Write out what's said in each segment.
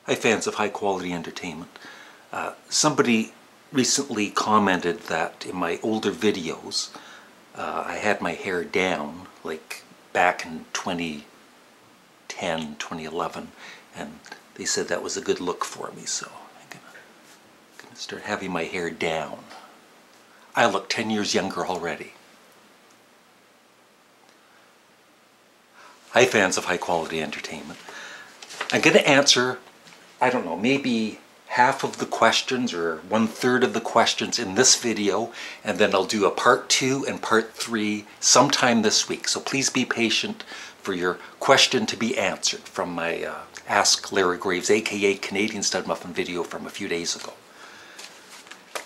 Hi fans of high quality entertainment. Somebody recently commented that in my older videos I had my hair down, like back in 2010, 2011, and they said that was a good look for me, so I'm gonna start having my hair down. I look 10 years younger already. Hi fans of high quality entertainment. I'm going to answer, I don't know, maybe half of the questions or 1/3 of the questions in this video, and then I'll do a part 2 and part 3 sometime this week. So please be patient for your question to be answered from my Ask Larry Graves, aka Canadian Stud Muffin video from a few days ago.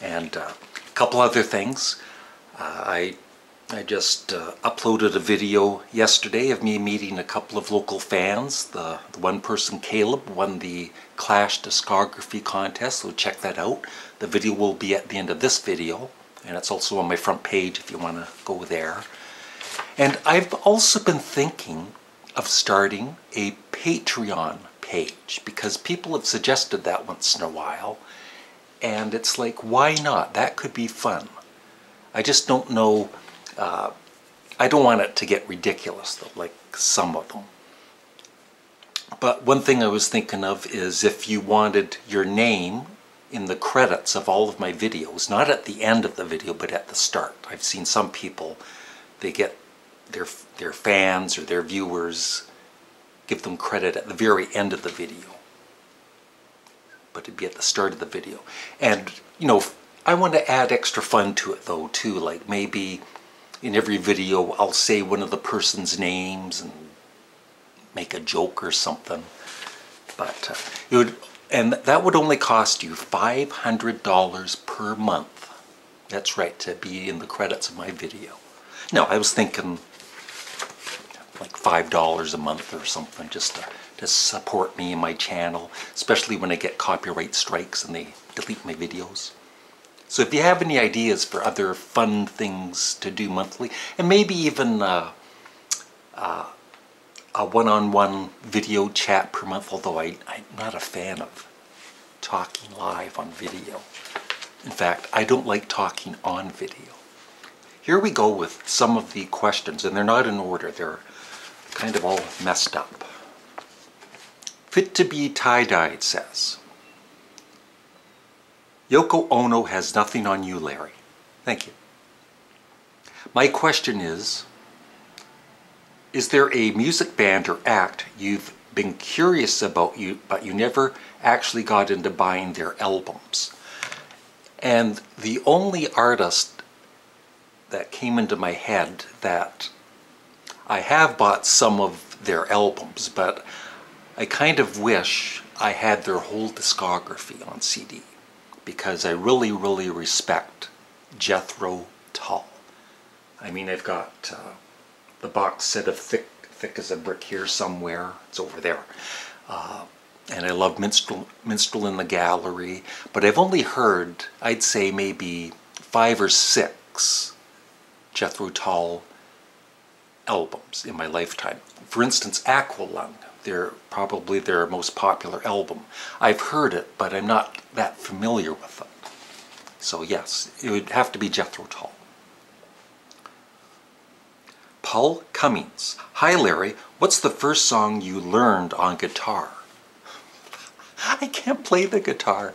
And a couple other things. I just uploaded a video yesterday of me meeting a couple of local fans. The one person, Caleb, won the Clash discography contest, so check that out. The video will be at the end of this video, and it's also on my front page if you want to go there. And I've also been thinking of starting a Patreon page, because people have suggested that once in a while, and it's like, why not? That could be fun. I just don't know. I don't want it to get ridiculous though, like some of them. But one thing I was thinking of is if you wanted your name in the credits of all of my videos, not at the end of the video, but at the start. I've seen some people, they get their fans or their viewers, give them credit at the very end of the video. But it'd be at the start of the video. And, you know, I want to add extra fun to it though, too, like maybe in every video I'll say one of the person's names and make a joke or something. But and that would only cost you $500 per month. That's right, to be in the credits of my video. No, I was thinking like $5 a month or something, just to support me and my channel, especially when I get copyright strikes and they delete my videos. So if you have any ideas for other fun things to do monthly, and maybe even a one-on-one video chat per month, although I'm not a fan of talking live on video. In fact, I don't like talking on video. Here we go with some of the questions, and they're not in order. They're kind of all messed up. Fit to be tie-dyed says, Yoko Ono has nothing on you, Larry. Thank you. My question is there a music band or act you've been curious about, but you never actually got into buying their albums? And the only artist that came into my head that I have bought some of their albums, but I kind of wish I had their whole discography on CD, because I really, really respect Jethro Tull. I mean, I've got the box set of Thick as a Brick here somewhere. It's over there. And I love Minstrel in the Gallery. But I've only heard, I'd say maybe 5 or 6 Jethro Tull albums in my lifetime. For instance, Aqualung. They're probably their most popular album. I've heard it, but I'm not that familiar with it. So yes, it would have to be Jethro Tull. Paul Cummings. Hi Larry, what's the first song you learned on guitar? I can't play the guitar.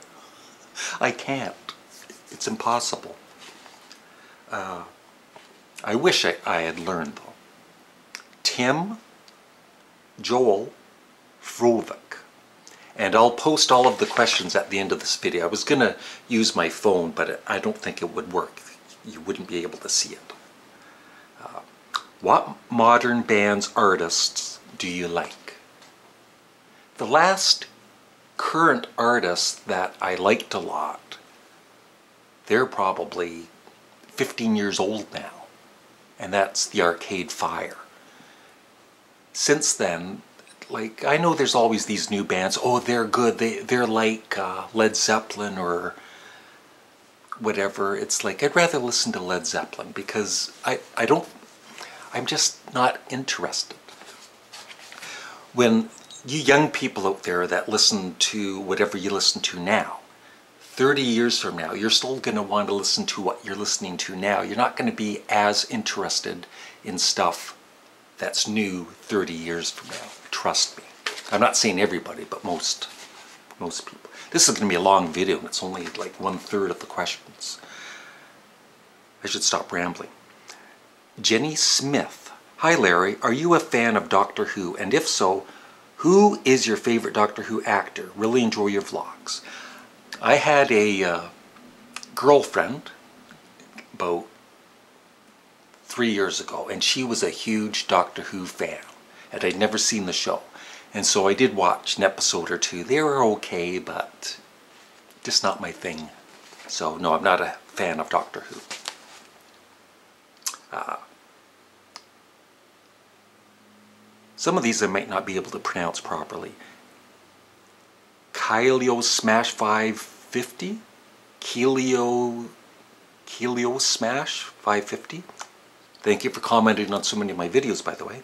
I can't. It's impossible. I wish I had learned though. Tim Joel Frovick. And I'll post all of the questions at the end of this video. I was going to use my phone, but I don't think it would work. You wouldn't be able to see it. What modern bands, artists do you like? The last current artists that I liked a lot, they're probably 15 years old now. And that's the Arcade Fire. Since then, like, I know there's always these new bands, oh, they're good, they're like Led Zeppelin or whatever. It's like, I'd rather listen to Led Zeppelin because I'm just not interested. When you young people out there that listen to whatever you listen to now, 30 years from now, you're still going to want to listen to what you're listening to now. You're not going to be as interested in stuff that's new 30 years from now. Trust me. I'm not saying everybody, but most people. This is going to be a long video, and it's only like 1/3 of the questions. I should stop rambling. Jenny Smith. Hi Larry, are you a fan of Doctor Who? And if so, who is your favorite Doctor Who actor? Really enjoy your vlogs. I had a girlfriend about 3 years ago, and she was a huge Doctor Who fan, and I'd never seen the show. And so I did watch an episode or two. They were okay, but just not my thing. So no, I'm not a fan of Doctor Who. Some of these I might not be able to pronounce properly. Kylio Smash 550? Kylio Smash 550? Thank you for commenting on so many of my videos, by the way.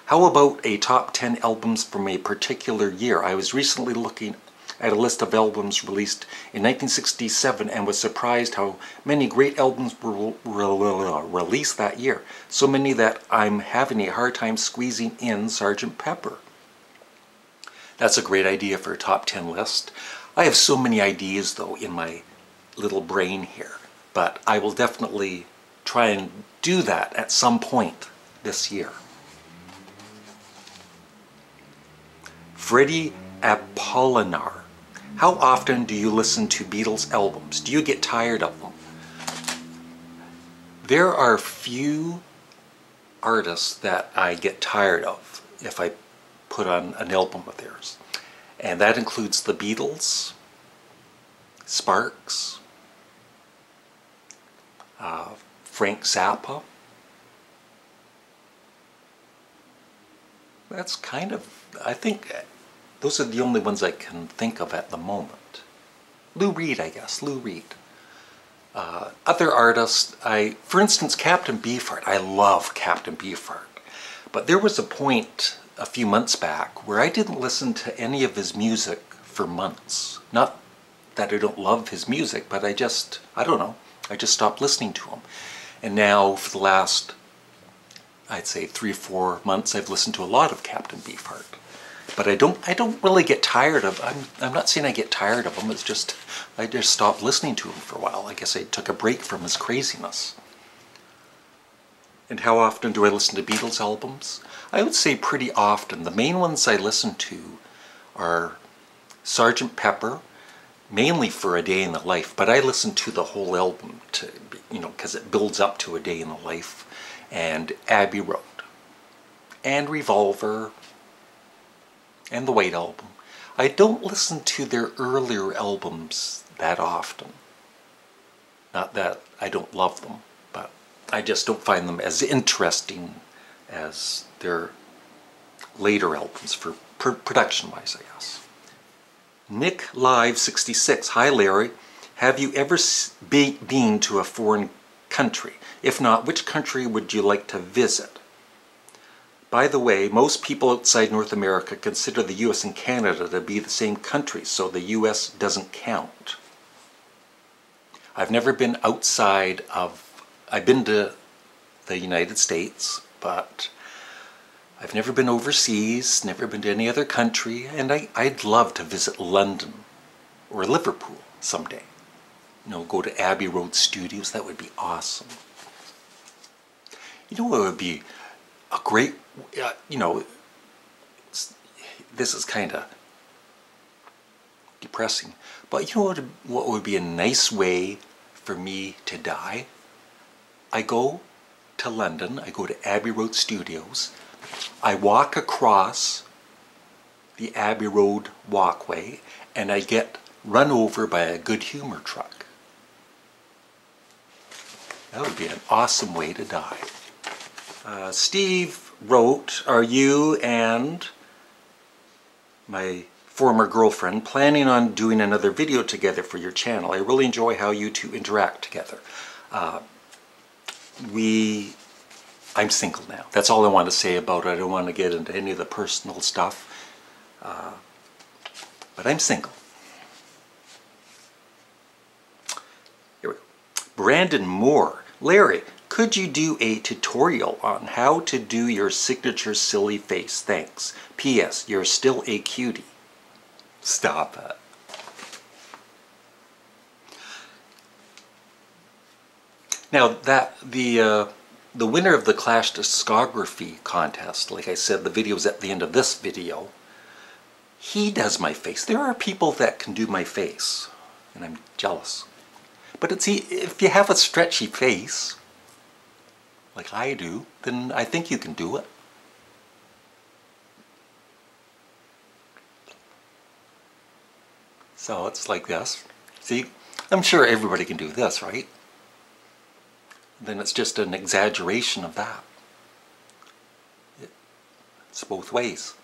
How about a top 10 albums from a particular year? I was recently looking at a list of albums released in 1967 and was surprised how many great albums were released that year. So many that I'm having a hard time squeezing in Sgt. Pepper. That's a great idea for a top 10 list. I have so many ideas though in my little brain here, but I will definitely try and do that at some point this year. Freddie Apolinar. How often do you listen to Beatles albums? Do you get tired of them? There are few artists that I get tired of if I put on an album of theirs. And that includes the Beatles, Sparks, Frank Zappa. That's kind of, I think, those are the only ones I can think of at the moment. Lou Reed, I guess, Lou Reed. Other artists, for instance, Captain Beefheart. I love Captain Beefheart. But there was a point a few months back where I didn't listen to any of his music for months. Not that I don't love his music, but I don't know, I just stopped listening to him. And now for the last, I'd say 3 or 4 months, I've listened to a lot of Captain Beefheart. But I don't really get tired of, I'm not saying I get tired of him, it's just, I just stopped listening to him for a while. I guess I took a break from his craziness. And how often do I listen to Beatles albums? I would say pretty often. The main ones I listen to are Sgt. Pepper, mainly for A Day in the Life, but I listen to the whole album to, because it builds up to A Day in the Life, and Abbey Road, and Revolver, and the White Album. I don't listen to their earlier albums that often. Not that I don't love them, but I just don't find them as interesting as their later albums for production-wise, I guess. Nick Live 66. Hi Larry, have you ever been to a foreign country? If not, which country would you like to visit? By the way, most people outside North America consider the US and Canada to be the same country, so the US doesn't count. I've never been outside of, I've been to the United States, but I've never been overseas, never been to any other country, and I'd love to visit London or Liverpool someday. Go to Abbey Road Studios, that would be awesome. It would be a great, this is kind of depressing, but what would be a nice way for me to die? I go to London, I go to Abbey Road Studios, I walk across the Abbey Road walkway, and I get run over by a Good Humor truck. That would be an awesome way to die. Steve wrote, are you and my former girlfriend planning on doing another video together for your channel? I really enjoy how you two interact together. I'm single now. That's all I want to say about it. I don't want to get into any of the personal stuff. But I'm single. Here we go. Brandon Moore. Larry, could you do a tutorial on how to do your signature silly face? Thanks. P.S. You're still a cutie. Stop it. Now that the winner of the Clash discography contest, like I said, the video's at the end of this video. He does my face. There are people that can do my face, and I'm jealous. But it's if you have a stretchy face, like I do, then I think you can do it. So it's like this. See, I'm sure everybody can do this, right? Then it's just an exaggeration of that. It's both ways.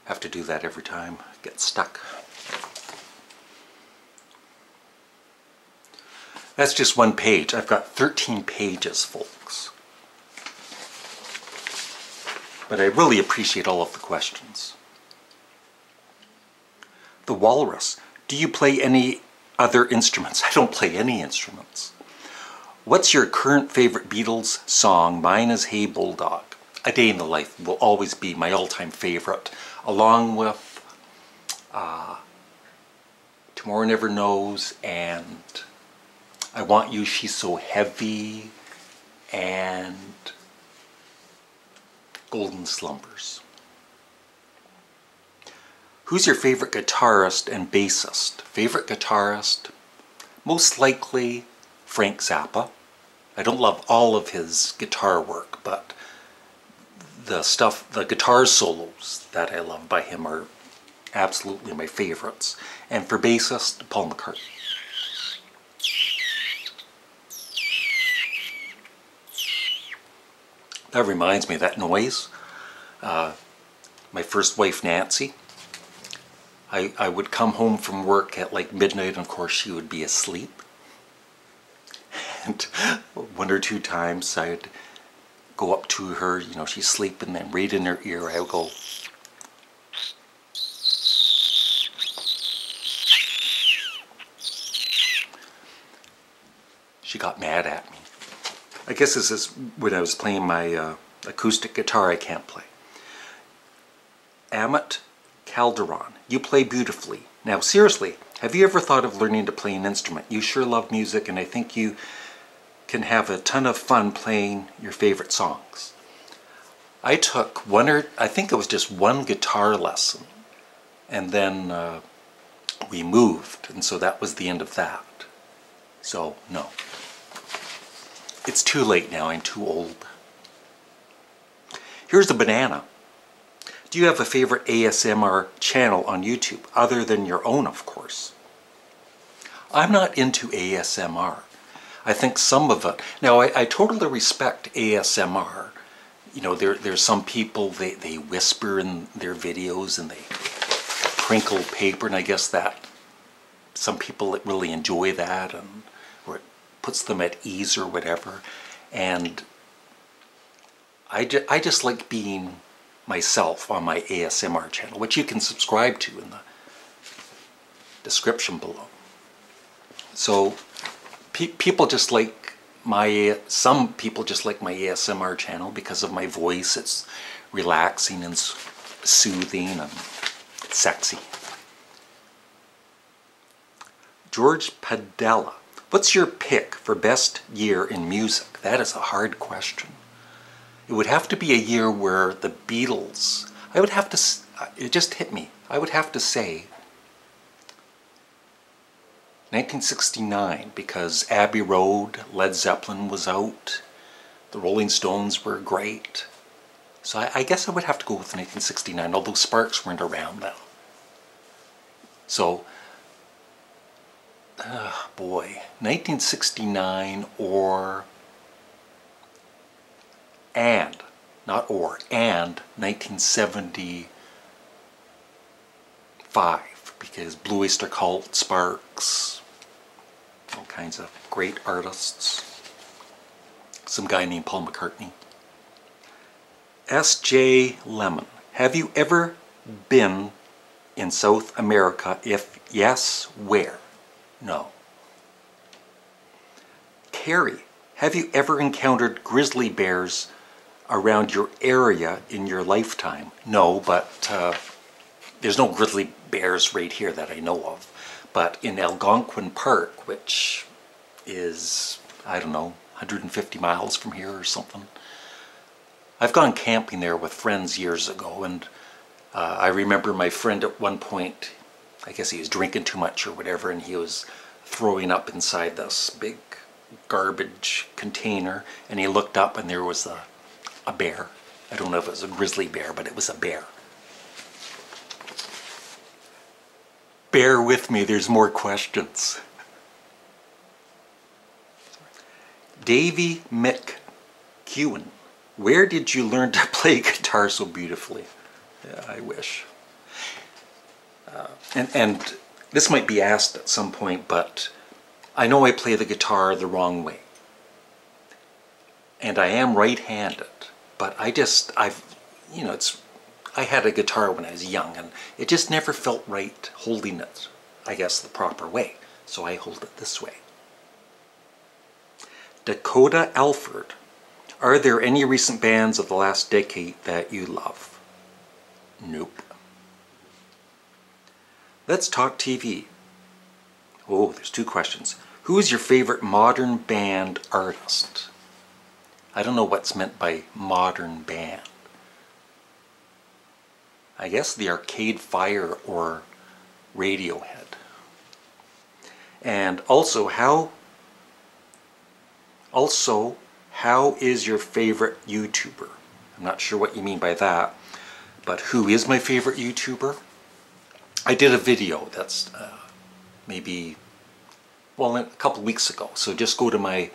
Have to do that every time. Get stuck. That's just one page. I've got 13 pages, folks. But I really appreciate all of the questions. The Walrus. Do you play any other instruments? I don't play any instruments. What's your current favorite Beatles song? Mine is Hey Bulldog. A Day in the Life will always be my all-time favorite, along with Tomorrow Never Knows and I Want You, She's So Heavy, and Golden Slumbers. Who's your favorite guitarist and bassist? Favorite guitarist? Most likely Frank Zappa. I don't love all of his guitar work, but the guitar solos that I love by him are absolutely my favorites. And for bassist, Paul McCartney. That reminds me of that noise. My first wife, Nancy, I would come home from work at like midnight, and of course she would be asleep. And one or two times I'd go up to her, you know, she's sleeping, and then right in her ear I would go. She got mad at me. I guess this is when I was playing my acoustic guitar I can't play. Amit Calderon, you play beautifully. Now seriously, have you ever thought of learning to play an instrument? You sure love music, and I think you can have a ton of fun playing your favorite songs. I took I think it was just one guitar lesson, and then we moved, and so that was the end of that. So no. It's too late now, I'm too old. Here's a banana. Do you have a favorite ASMR channel on YouTube, other than your own, of course? I'm not into ASMR. I think some of it, now I totally respect ASMR. You know, there's some people, they whisper in their videos and they crinkle paper, and I guess that some people really enjoy that, and or it puts them at ease or whatever. And I just like being myself on my ASMR channel, which you can subscribe to in the description below. So people just like some people just like my ASMR channel because of my voice. It's relaxing and soothing and sexy. George Padella, what's your pick for best year in music? That is a hard question. It would have to be a year where the Beatles, I would have to, it just hit me. I would have to say 1969, because Abbey Road, Led Zeppelin was out, the Rolling Stones were great. So I guess I would have to go with 1969, although Sparks weren't around then. So, boy, 1969 and 1975, because Blue Oyster Cult, Sparks, all kinds of great artists. Some guy named Paul McCartney. S.J. Lemon, have you ever been in South America? If yes, where? No. Carrie, have you ever encountered grizzly bears around your area in your lifetime? No, but there's no grizzly bears right here that I know of. But in Algonquin Park, which is, I don't know, 150 miles from here or something, I've gone camping there with friends years ago, and I remember my friend at one point, I guess he was drinking too much or whatever, and he was throwing up inside this big garbage container, and he looked up and there was a bear. I don't know if it was a grizzly bear, but it was a bear. Bear with me, there's more questions. Davy McEwen, where did you learn to play guitar so beautifully? Yeah, I wish. And this might be asked at some point, but I know I play the guitar the wrong way. And I am right-handed, but I had a guitar when I was young, and it just never felt right holding it, I guess, the proper way. So I hold it this way. Dakota Alford, are there any recent bands of the last decade that you love? Nope. Let's Talk TV. Oh, there's two questions. Who is your favorite modern band artist? I don't know what's meant by modern band. I guess the Arcade Fire or Radiohead. And also, how is your favorite YouTuber? I'm not sure what you mean by that, but who is my favorite YouTuber? I did a video that's maybe, well, a couple weeks ago, so just go to my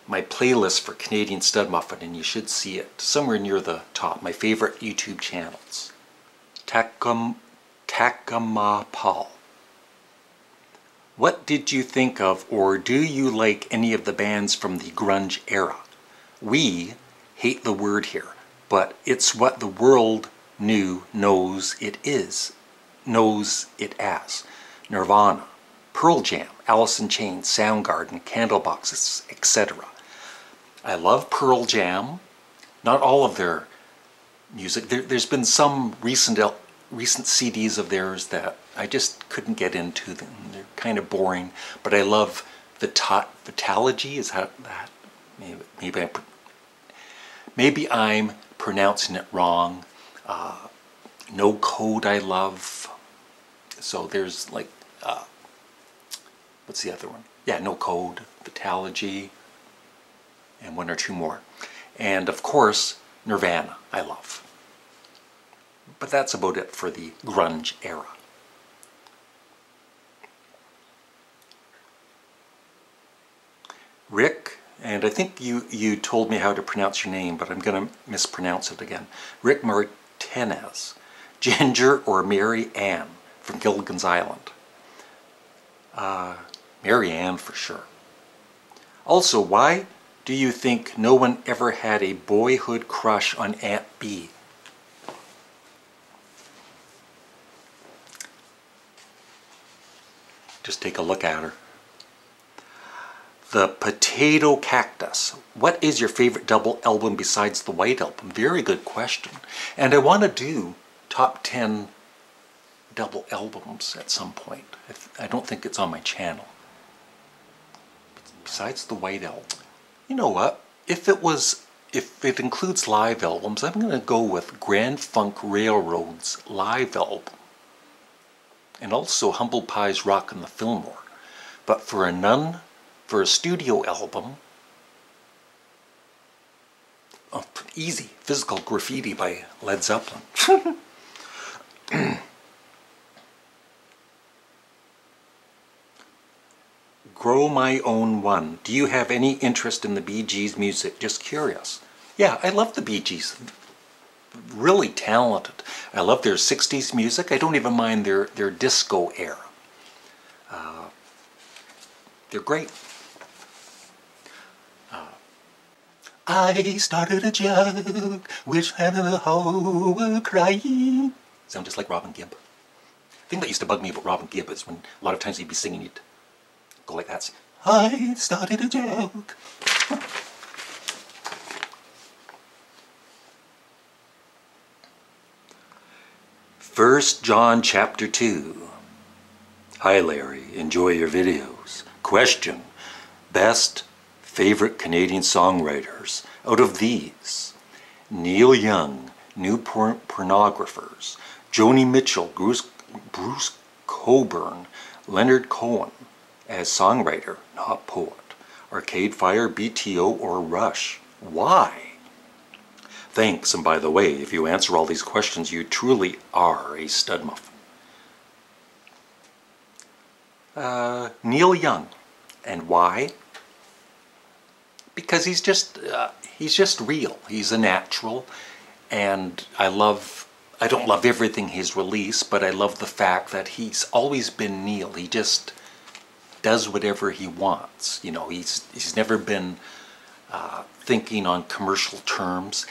my playlist for Canadian Stud Muffin and you should see it somewhere near the top. My favorite YouTube channels. Takama Paul. What did you think of, or do you like any of the bands from the grunge era? We hate the word here, but it's what the world knows it as. Nirvana, Pearl Jam, Alice in Chains, Soundgarden, Candlebox, etc. I love Pearl Jam. Not all of their music. There's been some recent CDs of theirs that I just couldn't get into them. They're kind of boring. But I love Vitalogy. Is that maybe I'm pronouncing it wrong. No Code I love. So there's like, what's the other one? Yeah, No Code, Vitalogy, and one or two more. And of course, Nirvana I love. But that's about it for the grunge era. Rick, and I think you told me how to pronounce your name, but I'm going to mispronounce it again. Rick Martinez, Ginger or Mary Ann from Gilligan's Island? Mary Ann for sure. Also, why do you think no one ever had a boyhood crush on Aunt Bee? Just take a look at her. The Potato Cactus. What is your favorite double album besides the White Album? Very good question. And I want to do top 10 double albums at some point. I don't think it's on my channel. Besides the White Album. You know what? If it includes live albums, I'm going to go with Grand Funk Railroad's live album. And also Humble Pie's Rockin' the Fillmore. But for a studio album, oh, easy, Physical Graffiti by Led Zeppelin. Grow My Own One. Do you have any interest in the Bee Gees music? Just curious. Yeah, I love the Bee Gees. Really talented. I love their 60s music. I don't even mind their disco era. They're great. I started a joke, which had a whole crying. Sound just like Robin Gibb. The thing that used to bug me about Robin Gibb is when a lot of times he'd be singing, he'd go like that. I started a joke. First John chapter 2. Hi Larry, enjoy your videos. Question: best favorite Canadian songwriters out of these? Neil Young, New Pornographers, Joni Mitchell, Bruce Cockburn, Leonard Cohen as songwriter, not poet, Arcade Fire, BTO, or Rush. Why? Thanks, and by the way, if you answer all these questions, you truly are a stud muffin. Neil Young. And why? Because he's just real. He's a natural, and I don't love everything he's released, but I love the fact that he's always been Neil. He just does whatever he wants. You know, he's never been thinking on commercial terms.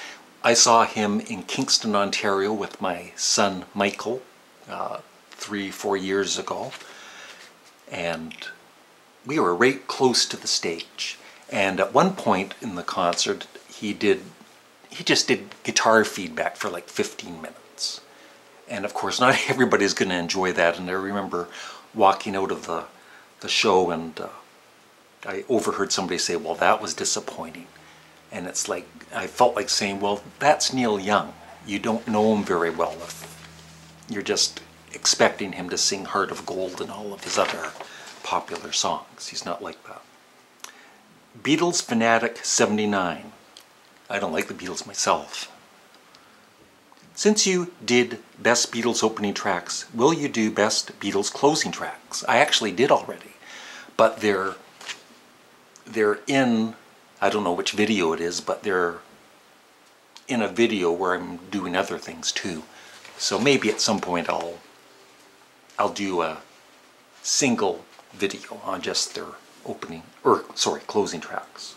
I saw him in Kingston, Ontario with my son Michael 3-4 years ago, and we were right close to the stage. And at one point in the concert, he just did guitar feedback for like 15 minutes. And of course, not everybody's going to enjoy that. And I remember walking out of the show, and I overheard somebody say, well, that was disappointing. And it's like, I felt like saying, well, that's Neil Young. You don't know him very well if you're just expecting him to sing Heart of Gold and all of his other popular songs. He's not like that. Beatles Fanatic 79. I don't like the Beatles myself. Since you did Best Beatles Opening Tracks, will you do Best Beatles Closing Tracks? I actually did already, but they're in, I don't know which video it is, but they're in a video where I'm doing other things too. So maybe at some point I'll do a single video on just their closing tracks.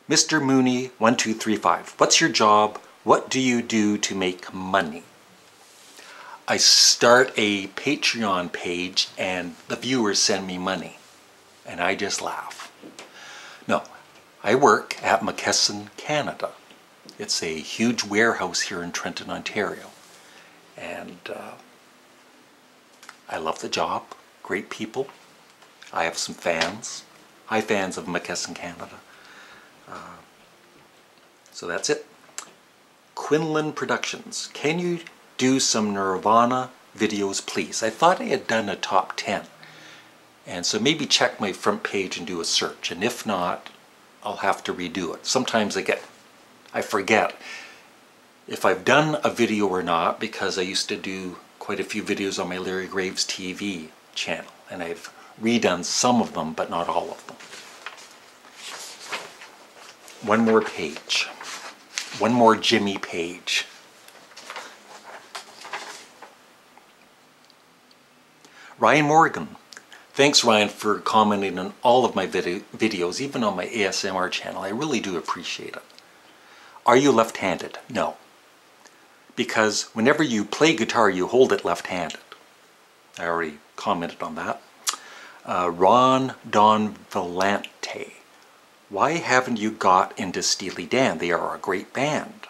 Mr. Mooney 1235. What's your job? What do you do to make money? I start a Patreon page and the viewers send me money, and I just laugh. No, I work at McKesson Canada. It's a huge warehouse here in Trenton, Ontario, and I love the job. Great people. I have some fans. Hi, fans of McKesson Canada. So that's it. Quinlan Productions. Can you do some Nirvana videos, please? I thought I had done a top 10. And so maybe check my front page and do a search. And if not, I'll have to redo it. Sometimes I forget if I've done a video or not, because I used to do quite a few videos on my Larry Graves TV channel. And I've redone some of them, but not all of them. One more page. One more Jimmy page. Ryan Morgan. Thanks, Ryan, for commenting on all of my videos, even on my ASMR channel. I really do appreciate it. Are you left-handed? No. Because whenever you play guitar, you hold it left-handed. I already commented on that. Ron Don Valente. Why haven't you got into Steely Dan? They are a great band.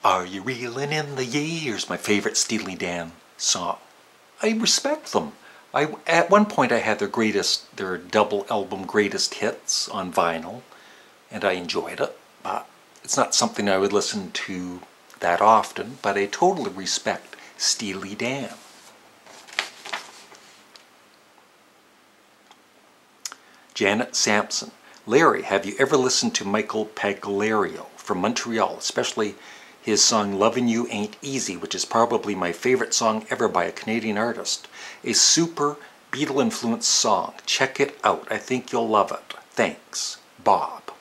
Are you reeling in the years? My favorite Steely Dan song. I respect them. At one point I had their double album Greatest Hits on vinyl, and I enjoyed it, but it's not something I would listen to that often, but I totally respect Steely Dan. Janet Sampson. Larry, have you ever listened to Michael Pagliario from Montreal, especially his song Lovin' You Ain't Easy, which is probably my favorite song ever by a Canadian artist. A super Beatle-influenced song. Check it out. I think you'll love it. Thanks, Bob.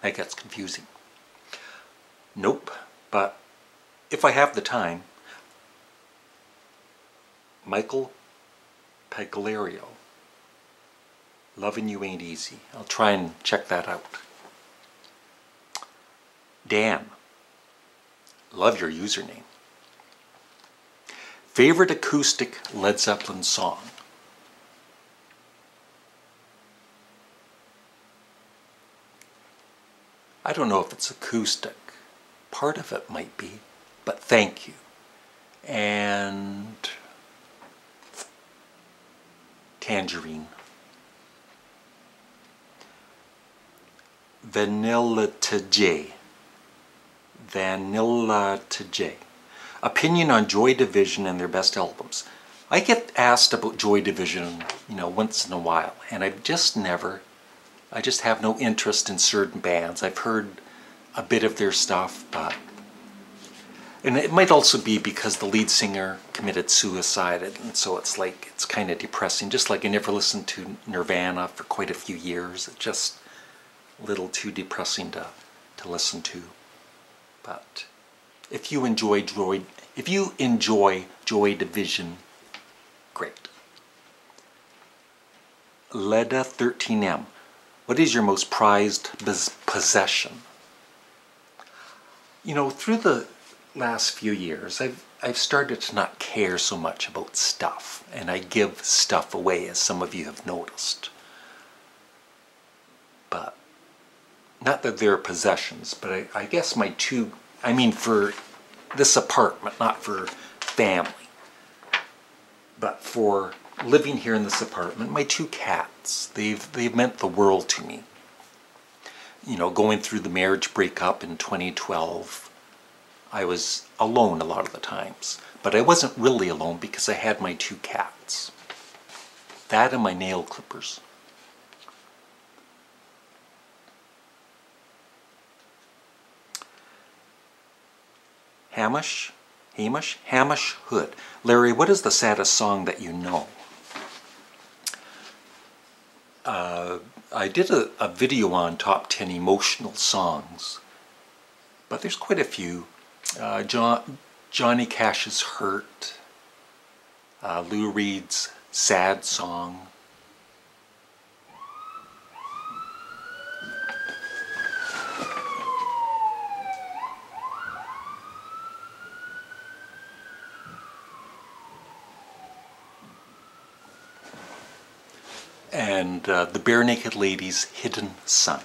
That gets confusing. Nope, but if I have the time, Michael Pagliario, Loving You Ain't Easy. I'll try and check that out. Dan, love your username. Favorite acoustic Led Zeppelin song? I don't know if it's acoustic. Part of it might be, but thank you. And Tangerine. Vanilla to J. Vanilla to J. Opinion on Joy Division and their best albums. I get asked about Joy Division, once in a while, and I just have no interest in certain bands. I've heard a bit of their stuff, and it might also be because the lead singer committed suicide, and so it's kind of depressing. Just like I never listened to Nirvana for quite a few years. It's just a little too depressing to listen to. But if you enjoy Joy Division, great. Leda 13M. What is your most prized possession? Through the last few years, I've started to not care so much about stuff, and I give stuff away, as some of you have noticed. But not that they're possessions, but I guess for this apartment, not for family, but for living here in this apartment, my 2 cats, they've meant the world to me. Going through the marriage breakup in 2012, I was alone a lot of the times. But I wasn't really alone because I had my 2 cats. That and my nail clippers. Hamish Hood. Larry, what is the saddest song that you know? I did a video on top 10 emotional songs, but there's quite a few. Johnny Cash's Hurt, Lou Reed's Sad Song, and the Barenaked Ladies' Hidden Sun.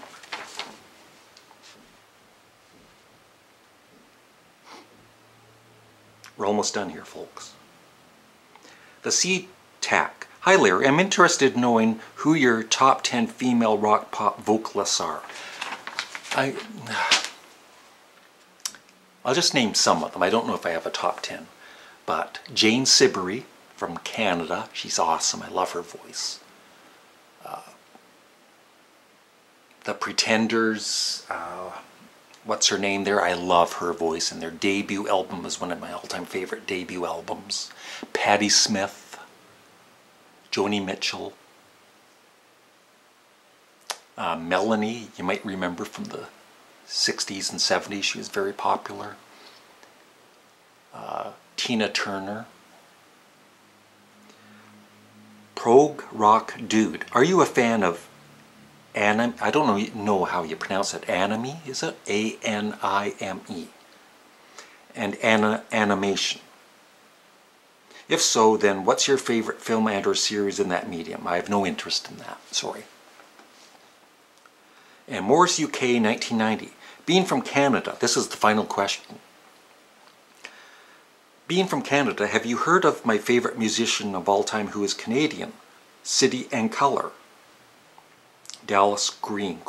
We're almost done here, folks. The Sea-Tac. Hi Larry, I'm interested in knowing who your top 10 female rock pop vocalists are. I'll just name some of them. I don't know if I have a top 10. But Jane Siberry from Canada. She's awesome. I love her voice. The Pretenders, what's her name there? I love her voice, and their debut album is one of my all-time favorite debut albums. Patti Smith, Joni Mitchell, Melanie, you might remember from the 60s and 70s, she was very popular. Tina Turner. Prog Rock Dude. Are you a fan of I don't know how you pronounce it. Anime, is it? A-N-I-M-E. And animation. If so, then what's your favorite film and or series in that medium? I have no interest in that. Sorry. And Morris UK 1990. Being from Canada, this is the final question. Being from Canada, have you heard of my favorite musician of all time who is Canadian? City and Colour. Dallas Green, ?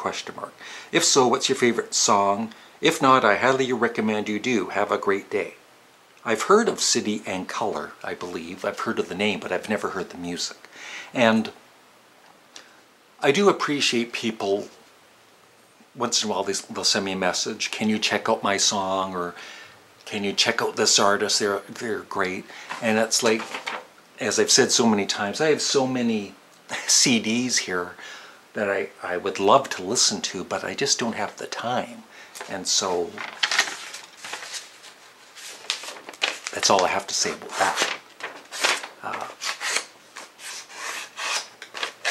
If so, what's your favorite song? If not, I highly recommend you do. Have a great day. I've heard of City and Colour, I believe. I've heard of the name, but I've never heard the music. And I do appreciate people, once in a while they'll send me a message, can you check out my song, or can you check out this artist, they're great. And it's like, as I've said so many times, I have so many CDs here that I would love to listen to, but I just don't have the time. And so That's all I have to say about that.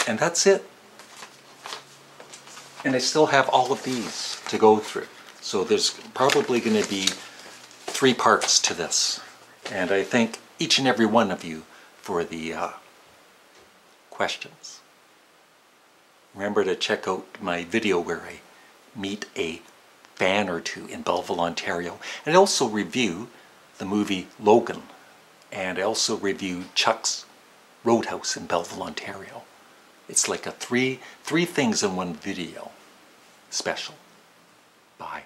And that's it. And I still have all of these to go through. So there's probably going to be 3 parts to this. And I thank each and every one of you for the questions. Remember to check out my video where I meet a fan or two in Belleville, Ontario. And I also review the movie Logan. And I also review Chuck's Roadhouse in Belleville, Ontario. It's like a three things in one video special. Bye.